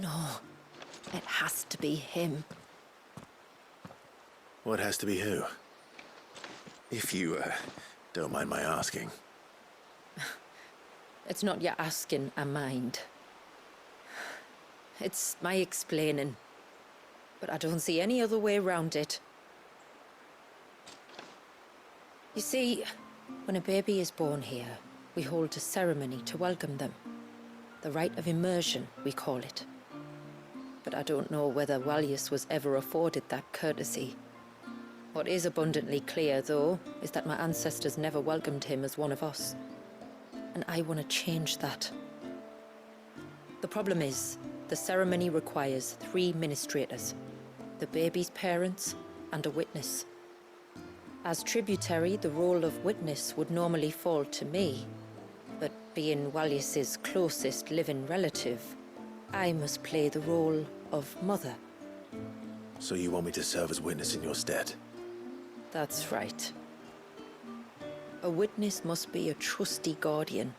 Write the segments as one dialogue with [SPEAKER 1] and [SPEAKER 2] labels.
[SPEAKER 1] No, it has to be him.
[SPEAKER 2] What has to be who? If you, don't mind my asking.
[SPEAKER 1] It's not your asking I mind. It's my explaining. But I don't see any other way around it. You see, when a baby is born here, we hold a ceremony to welcome them. The rite of immersion, we call it. But I don't know whether Walyus was ever afforded that courtesy. What is abundantly clear, though, is that my ancestors never welcomed him as one of us. And I want to change that. The problem is, the ceremony requires 3 ministrators, the baby's parents and a witness. As tributary, the role of witness would normally fall to me, but being Walyus's closest living relative, I must play the role of mother.
[SPEAKER 2] So you want me to serve as witness in your stead?
[SPEAKER 1] That's right. A witness must be a trusty guardian,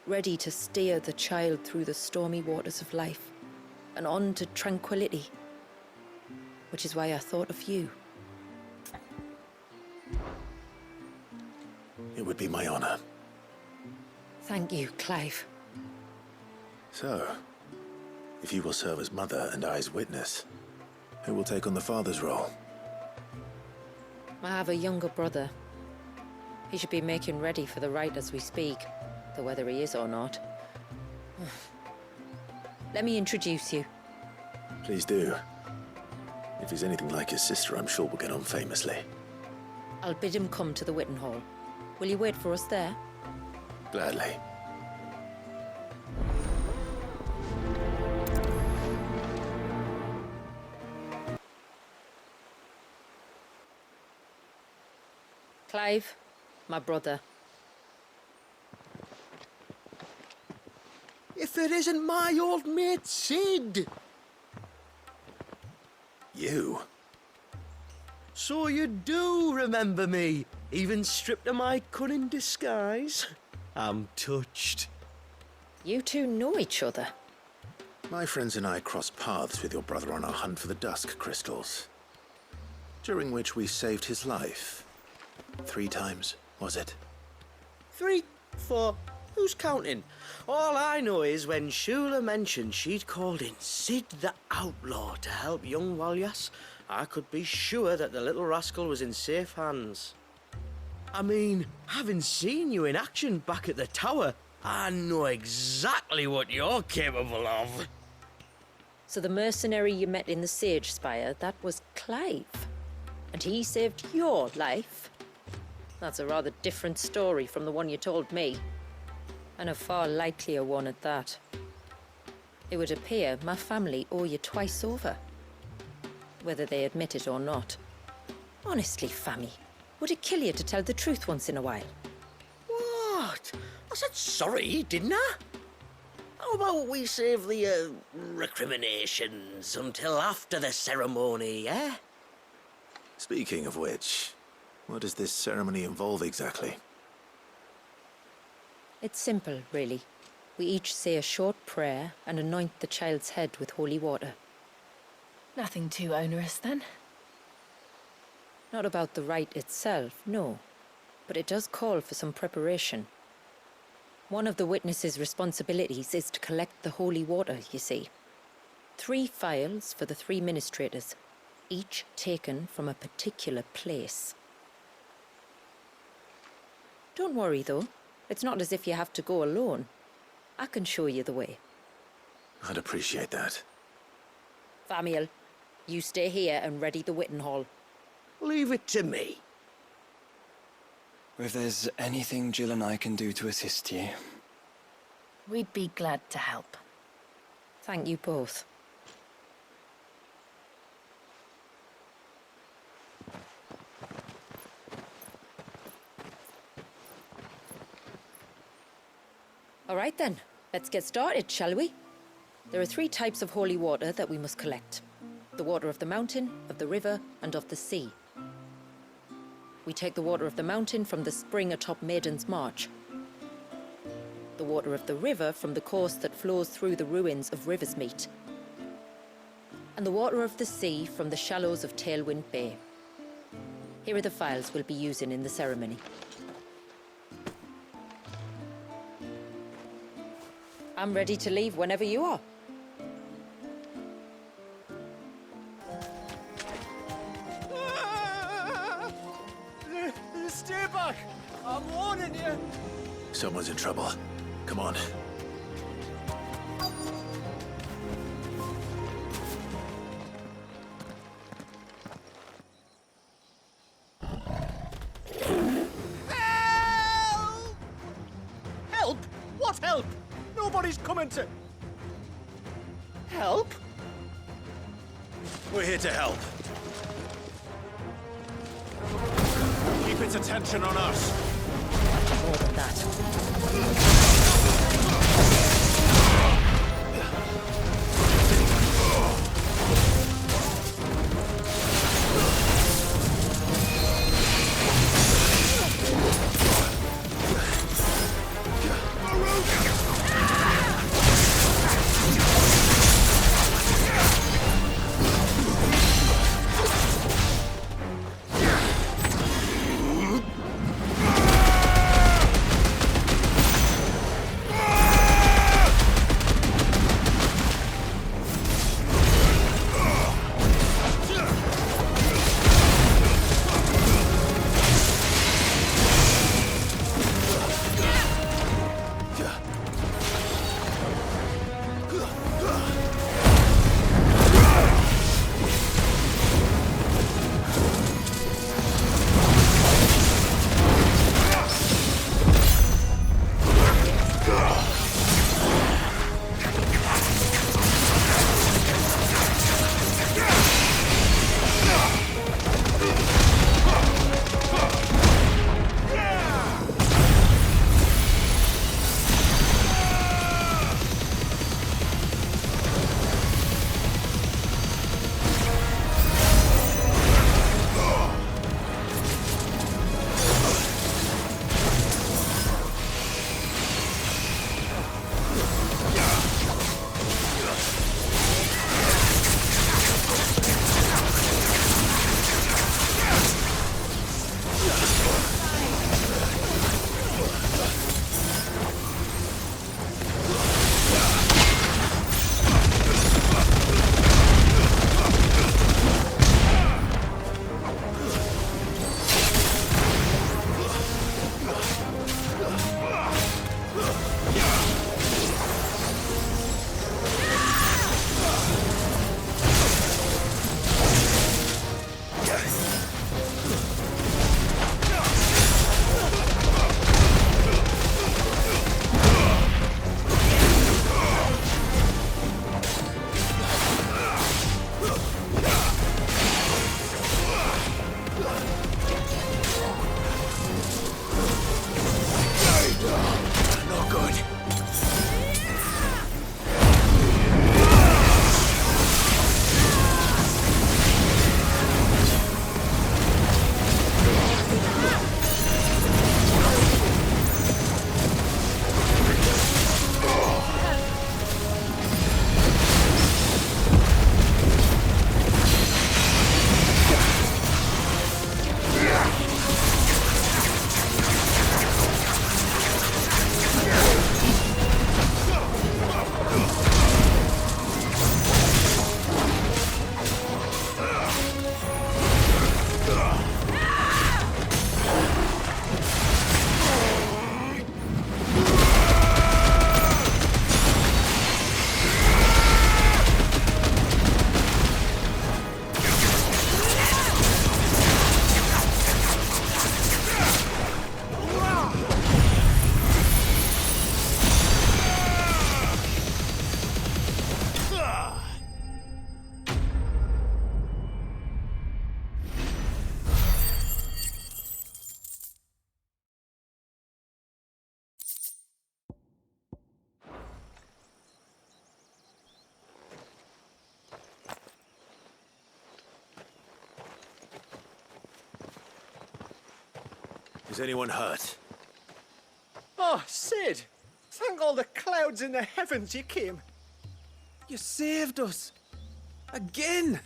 [SPEAKER 1] ready to steer the child through the stormy waters of life and on to tranquility. Which is why I thought of you.
[SPEAKER 2] It would be my honor.
[SPEAKER 1] Thank you, Clive.
[SPEAKER 2] So, if you will serve as mother and I as witness, who will take on the father's role?
[SPEAKER 1] I have a younger brother. He should be making ready for the rite as we speak, though whether he is or not. Let me introduce you.
[SPEAKER 2] Please do. If he's anything like his sister, I'm sure we'll get on famously.
[SPEAKER 1] I'll bid him come to the Witten Hall. Will you wait for us there?
[SPEAKER 2] Gladly.
[SPEAKER 1] Clive, my brother.
[SPEAKER 3] If it isn't my old mate Sid!
[SPEAKER 2] You?
[SPEAKER 3] So you do remember me, even stripped of my cunning disguise? I'm touched.
[SPEAKER 1] You two know each other.
[SPEAKER 2] My friends and I crossed paths with your brother on our hunt for the dusk crystals, during which we saved his life. 3 times, was it?
[SPEAKER 3] 3, 4, who's counting? All I know is when Shula mentioned she'd called in Sid the Outlaw to help young Walyus, I could be sure that the little rascal was in safe hands. I mean, having seen you in action back at the tower, I know exactly what you're capable of.
[SPEAKER 1] So the mercenary you met in the Sage Spire, that was Clive. And he saved your life? That's a rather different story from the one you told me. And a far likelier one at that. It would appear my family owe you twice over. Whether they admit it or not. Honestly, Fammy, would it kill you to tell the truth once in a while?
[SPEAKER 3] What? I said sorry, didn't I? How about we save the, recriminations until after the ceremony, eh?
[SPEAKER 2] Speaking of which, what does this ceremony involve exactly?
[SPEAKER 1] It's simple, really. We each say a short prayer and anoint the child's head with holy water.
[SPEAKER 4] Nothing too onerous, then?
[SPEAKER 1] Not about the rite itself, no. But it does call for some preparation. One of the witness's responsibilities is to collect the holy water, you see. 3 phials for the 3 ministrators, each taken from a particular place. Don't worry, though. It's not as if you have to go alone. I can show you the way.
[SPEAKER 2] I'd appreciate that.
[SPEAKER 1] Famiel, you stay here and ready the Witten Hall.
[SPEAKER 3] Leave it to me.
[SPEAKER 5] If there's anything Jill and I can do to assist you.
[SPEAKER 4] We'd be glad to help.
[SPEAKER 1] Thank you both. All right then, let's get started, shall we? There are 3 types of holy water that we must collect. The water of the mountain, of the river, and of the sea. We take the water of the mountain from the spring atop Maiden's March. The water of the river from the course that flows through the ruins of Riversmeet. and the water of the sea from the shallows of Tailwind Bay. Here are the files we'll be using in the ceremony. I'm ready to leave whenever you are.
[SPEAKER 5] Stay back! I'm warning you!
[SPEAKER 2] Someone's in trouble. Come on.
[SPEAKER 5] Help! What help? Nobody's coming to... Help?
[SPEAKER 2] We're here to help. Keep its attention on us.
[SPEAKER 1] More than that.
[SPEAKER 2] Is anyone hurt?
[SPEAKER 5] Oh, Sid! Thank all the clouds in the heavens you came. You saved us.
[SPEAKER 2] Again!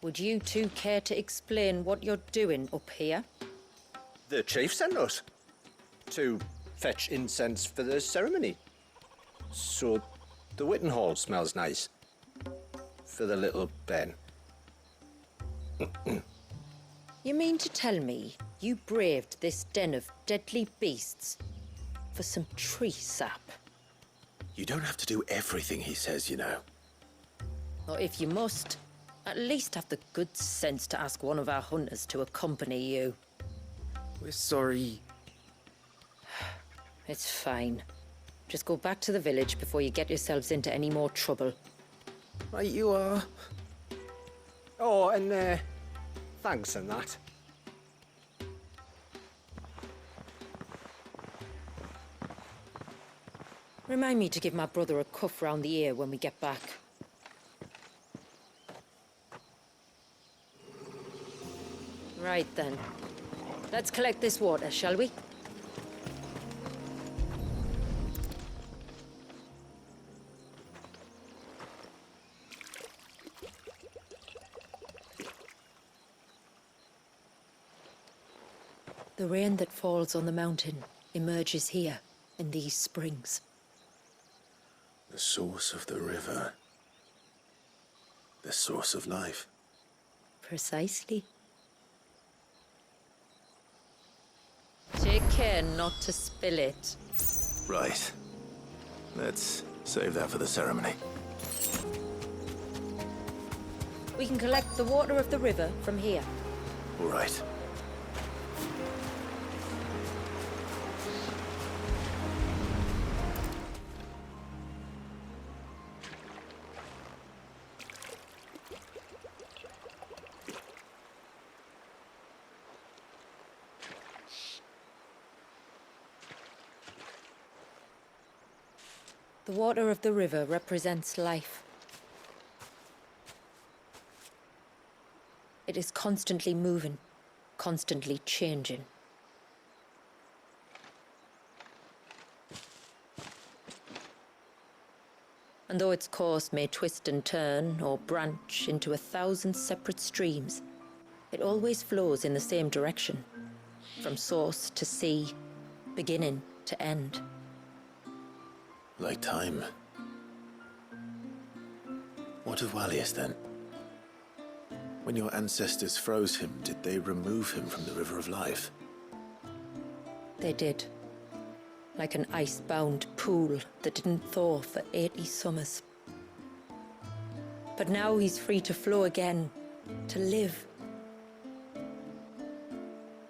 [SPEAKER 1] Would you two care to explain what you're doing up here?
[SPEAKER 5] The chief sent us to fetch incense for the ceremony. So the Witten Hall smells nice. For the little Ben.
[SPEAKER 1] You mean to tell me you braved this den of deadly beasts for some tree sap?
[SPEAKER 2] You don't have to do everything he says, you know.
[SPEAKER 1] Or if you must, at least have the good sense to ask one of our hunters to accompany you.
[SPEAKER 3] We're sorry.
[SPEAKER 1] It's fine. Just go back to the village before you get yourselves into any more trouble.
[SPEAKER 3] Right you are.
[SPEAKER 5] Oh, and thanks and that.
[SPEAKER 1] Remind me to give my brother a cuff round the ear when we get back. Right then. Let's collect this water, shall we? The rain that falls on the mountain emerges here, in these springs.
[SPEAKER 2] The source of the river. The source of life.
[SPEAKER 1] Precisely. Take care not to spill it.
[SPEAKER 2] Right. Let's save that for the ceremony.
[SPEAKER 1] We can collect the water of the river from here.
[SPEAKER 2] All right.
[SPEAKER 1] The water of the river represents life. It is constantly moving, constantly changing. And though its course may twist and turn or branch into 1,000 separate streams, it always flows in the same direction, from source to sea, beginning to end.
[SPEAKER 2] Like time. What of Wallius then? When your ancestors froze him, did they remove him from the River of Life?
[SPEAKER 1] They did. Like an ice-bound pool that didn't thaw for 80 summers. But now he's free to flow again, to live.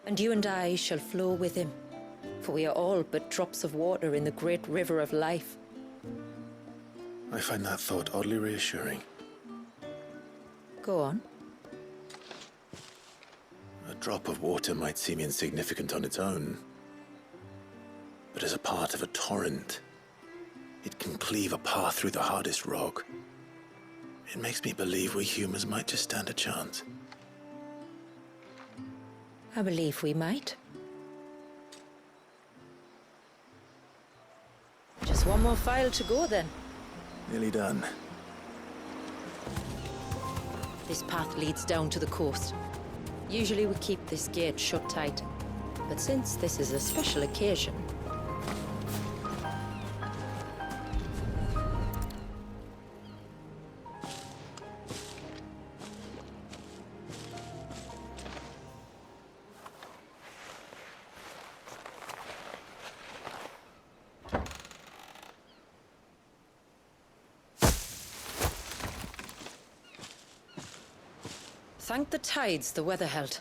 [SPEAKER 1] And you and I shall flow with him, for we are all but drops of water in the great river of life.
[SPEAKER 2] I find that thought oddly reassuring.
[SPEAKER 1] Go on.
[SPEAKER 2] A drop of water might seem insignificant on its own, but as a part of a torrent, it can cleave a path through the hardest rock. It makes me believe we humans might just stand a chance.
[SPEAKER 1] I believe we might. Just one more file to go then.
[SPEAKER 2] Nearly done.
[SPEAKER 1] This path leads down to the coast. Usually we keep this gate shut tight, but since this is a special occasion... Thank the tides the weather held.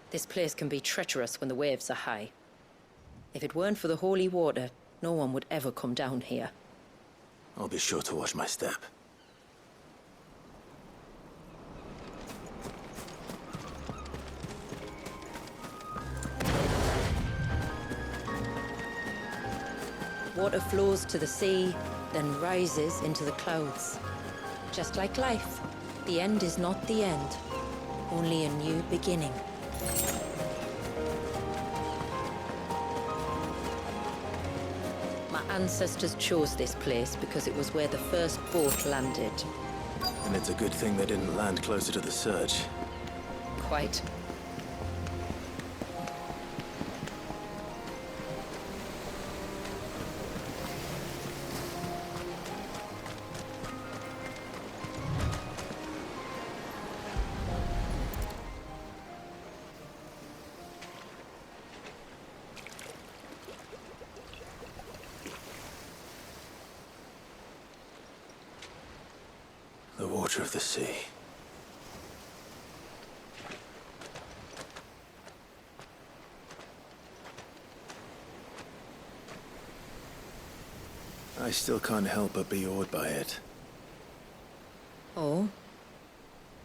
[SPEAKER 1] This place can be treacherous when the waves are high. If it weren't for the holy water, no one would ever come down here.
[SPEAKER 2] I'll be sure to watch my step.
[SPEAKER 1] Water flows to the sea, then rises into the clouds. Just like life, the end is not the end, only a new beginning. My ancestors chose this place because it was where the first boat landed.
[SPEAKER 2] And it's a good thing they didn't land closer to the surge.
[SPEAKER 1] Quite.
[SPEAKER 2] The water of the sea. I still can't help but be awed by it.
[SPEAKER 1] Oh?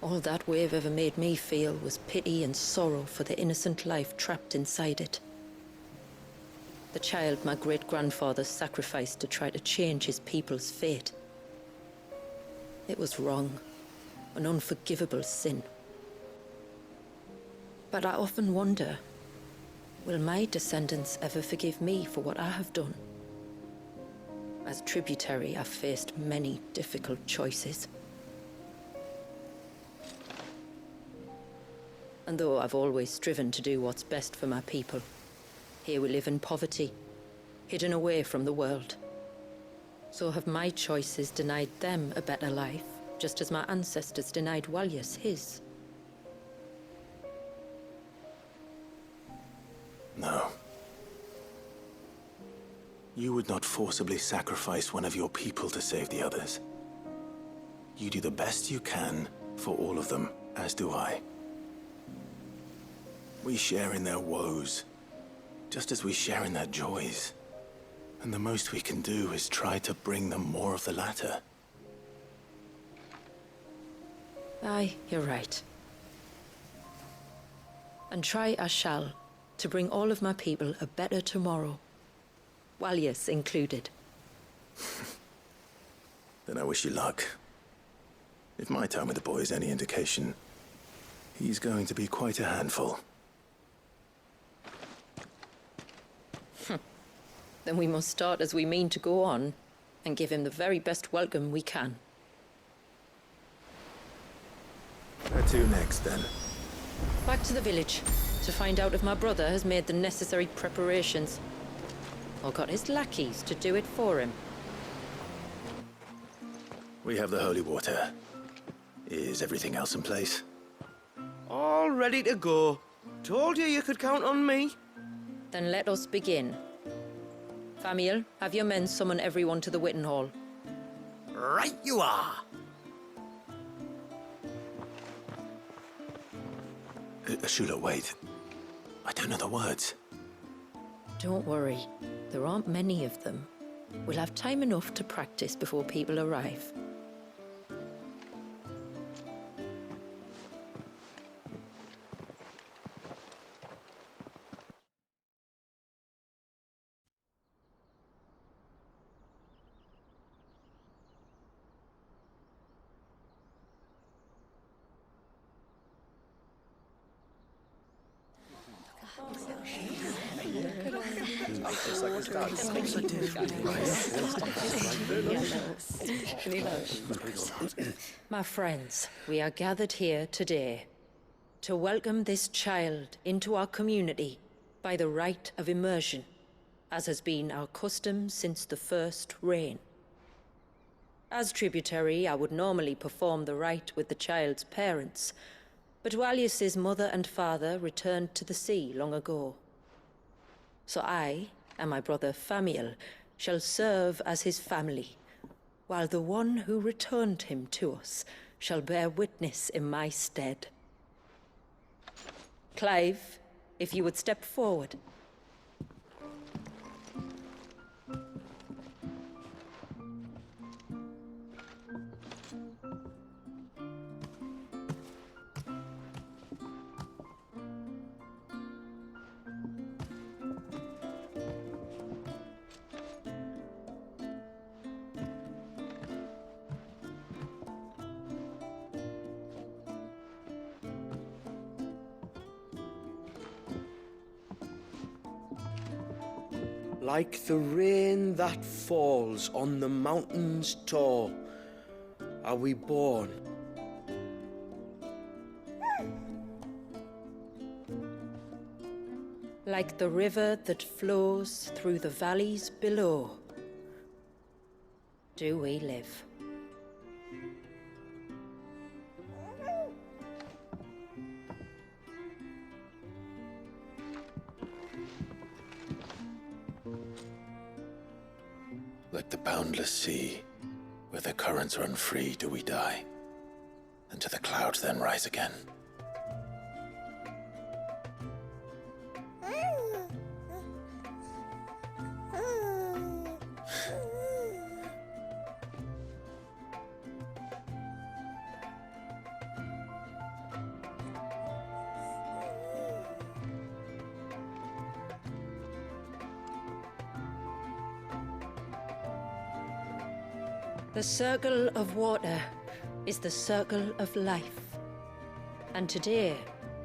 [SPEAKER 1] All that wave ever made me feel was pity and sorrow for the innocent life trapped inside it. The child my great-grandfather sacrificed to try to change his people's fate. It was wrong, an unforgivable sin. But I often wonder, will my descendants ever forgive me for what I have done? As tributary, I've faced many difficult choices. And though I've always striven to do what's best for my people, here we live in poverty, hidden away from the world. So have my choices denied them a better life, just as my ancestors denied Walyas his?
[SPEAKER 2] No. You would not forcibly sacrifice one of your people to save the others. You do the best you can for all of them, as do I. We share in their woes, just as we share in their joys. And the most we can do is try to bring them more of the latter.
[SPEAKER 1] Aye, you're right. And try I shall, to bring all of my people a better tomorrow. Walyas included.
[SPEAKER 2] Then I wish you luck. If my time with the boy is any indication, he's going to be quite a handful.
[SPEAKER 1] Then we must start as we mean to go on, and give him the very best welcome we can.
[SPEAKER 2] Where to next, then?
[SPEAKER 1] Back to the village, to find out if my brother has made the necessary preparations. Or got his lackeys to do it for him.
[SPEAKER 2] We have the holy water. Is everything else in place?
[SPEAKER 3] All ready to go. Told you could count on me.
[SPEAKER 1] Then let us begin. Famiel, have your men summon everyone to the Witten Hall.
[SPEAKER 3] Right you are.
[SPEAKER 2] Shula, wait. I don't know the words.
[SPEAKER 1] Don't worry, there aren't many of them. We'll have time enough to practice before people arrive. My friends, we are gathered here today to welcome this child into our community by the rite of immersion, as has been our custom since the first reign. As tributary, I would normally perform the rite with the child's parents, but Walyas's mother and father returned to the sea long ago. So I and my brother Famiel shall serve as his family, while the one who returned him to us shall bear witness in my stead. Clive, if you would step forward.
[SPEAKER 3] Like the rain that falls on the mountains tall, are we born
[SPEAKER 1] like the river that flows through the valleys below, do we live.
[SPEAKER 2] Like the boundless sea, where the currents run free, do we die, and to the clouds then rise again.
[SPEAKER 1] The circle of water is the circle of life. And today,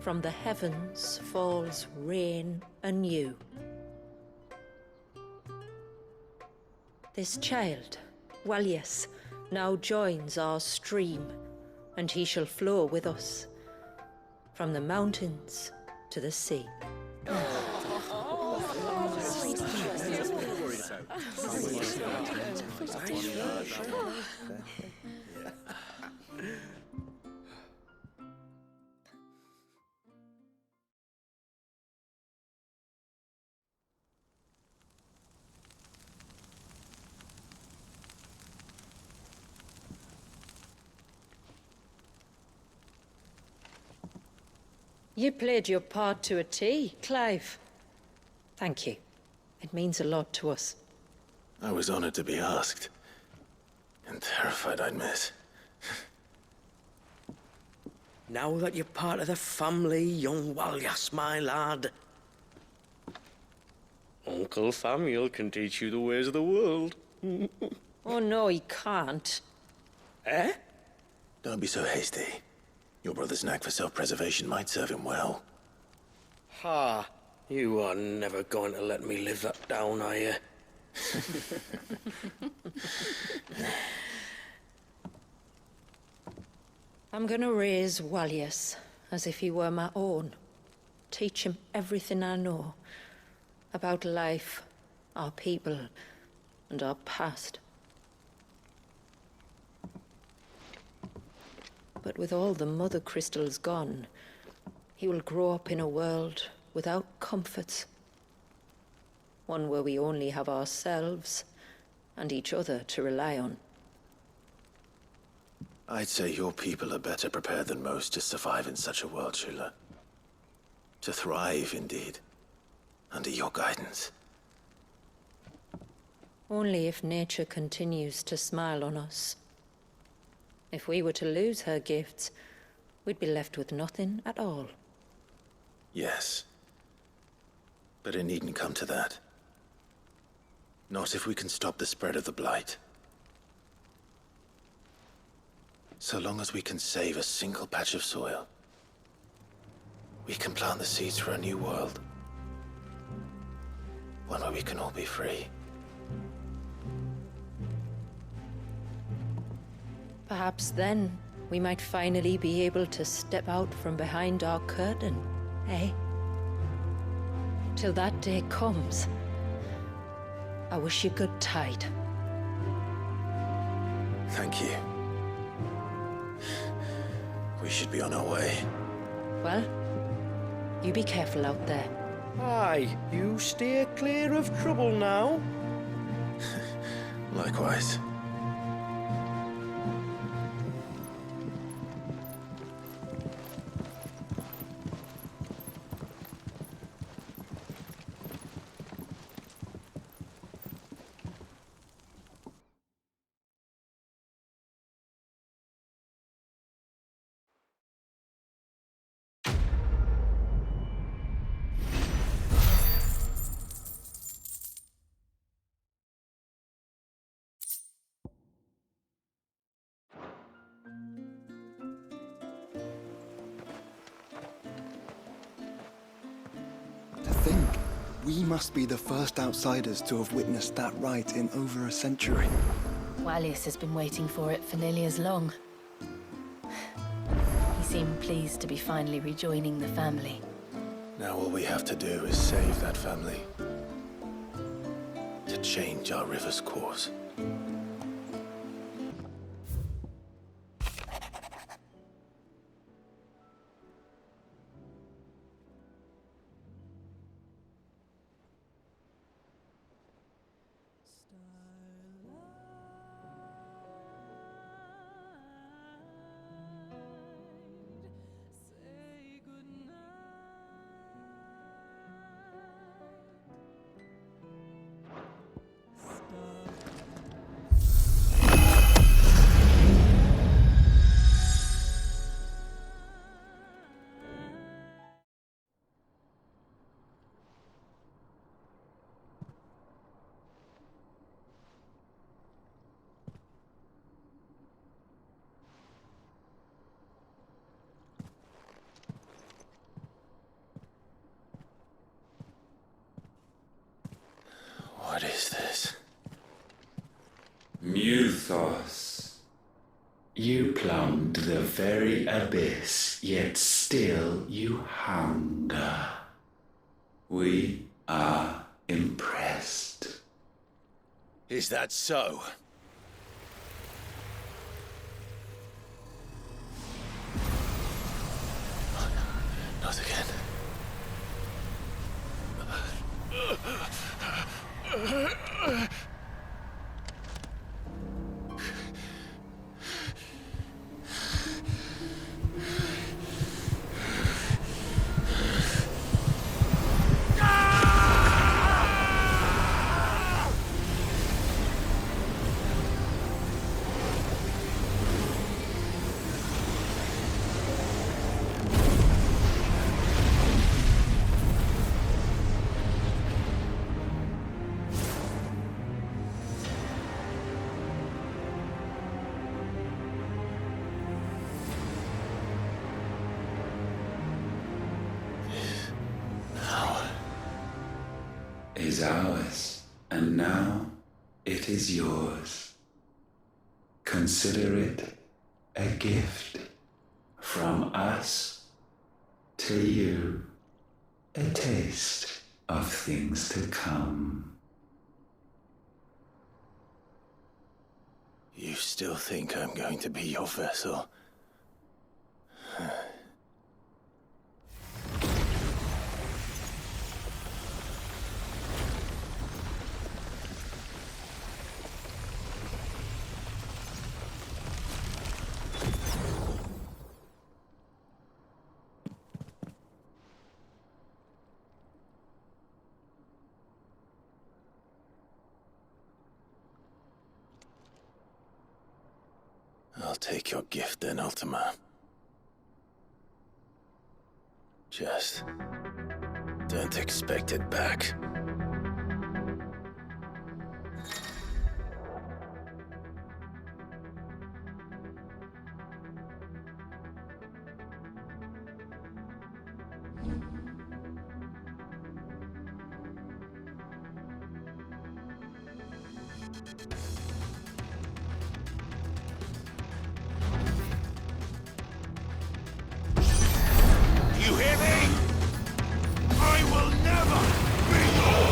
[SPEAKER 1] from the heavens falls rain anew. This child, Walius, now joins our stream, and he shall flow with us from the mountains to the sea. You played your part to a T, Clive. Thank you. It means a lot to us.
[SPEAKER 2] I was honored to be asked, and terrified I'd miss.
[SPEAKER 3] Now that you're part of the family, young Walyas, my lad, Uncle Samuel can teach you the ways of the world.
[SPEAKER 1] Oh no, he can't.
[SPEAKER 3] Eh?
[SPEAKER 2] Don't be so hasty. Your brother's knack for self-preservation might serve him well.
[SPEAKER 3] Ha! You are never going to let me live that down, are you?
[SPEAKER 1] I'm gonna raise Walius as if he were my own. Teach him everything I know about life, our people, and our past. But with all the mother crystals gone, he will grow up in a world without comforts. One where we only have ourselves and each other to rely on.
[SPEAKER 2] I'd say your people are better prepared than most to survive in such a world, Shula. To thrive, indeed, under your guidance.
[SPEAKER 1] Only if nature continues to smile on us. If we were to lose her gifts, we'd be left with nothing at all.
[SPEAKER 2] Yes. But it needn't come to that. Not if we can stop the spread of the Blight. So long as we can save a single patch of soil, we can plant the seeds for a new world. One where we can all be free.
[SPEAKER 1] Perhaps then we might finally be able to step out from behind our curtain, eh? Till that day comes, I wish you good tide.
[SPEAKER 2] Thank you. We should be on our way.
[SPEAKER 1] Well, you be careful out there.
[SPEAKER 3] Aye, you steer clear of trouble now.
[SPEAKER 2] Likewise.
[SPEAKER 6] We must be the first outsiders to have witnessed that rite in over a century.
[SPEAKER 4] Walius has been waiting for it for nearly as long. He seemed pleased to be finally rejoining the family.
[SPEAKER 2] Now all we have to do is save that family. To change our river's course. What is this?
[SPEAKER 7] Muthos. You plumbed the very abyss, yet still you hunger. We are impressed.
[SPEAKER 2] Is that so? Not again.
[SPEAKER 7] Is ours, and now it is yours. Consider it a gift from us to you, a taste of things to come.
[SPEAKER 2] You still think I'm going to be your vessel? I'll take your gift then, Ultima. Just don't expect it back. You hear me? I will never be your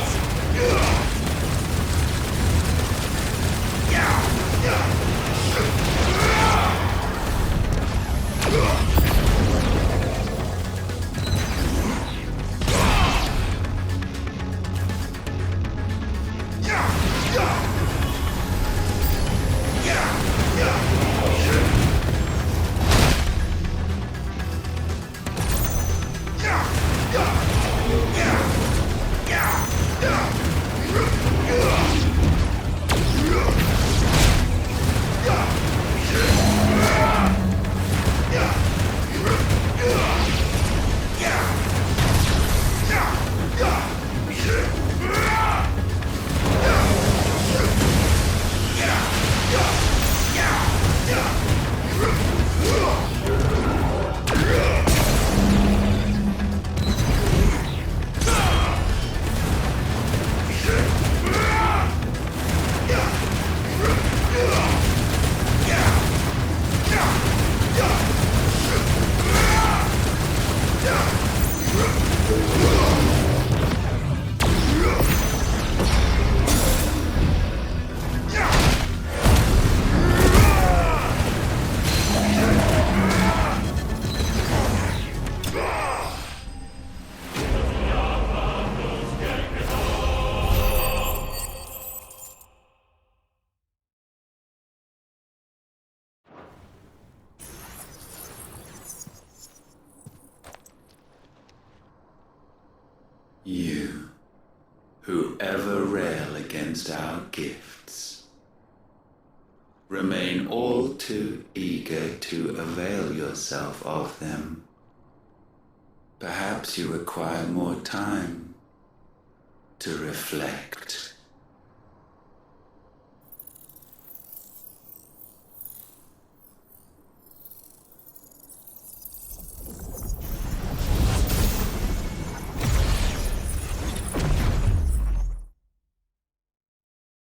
[SPEAKER 7] ever rail against our gifts. Remain all too eager to avail yourself of them. Perhaps you require more time to reflect.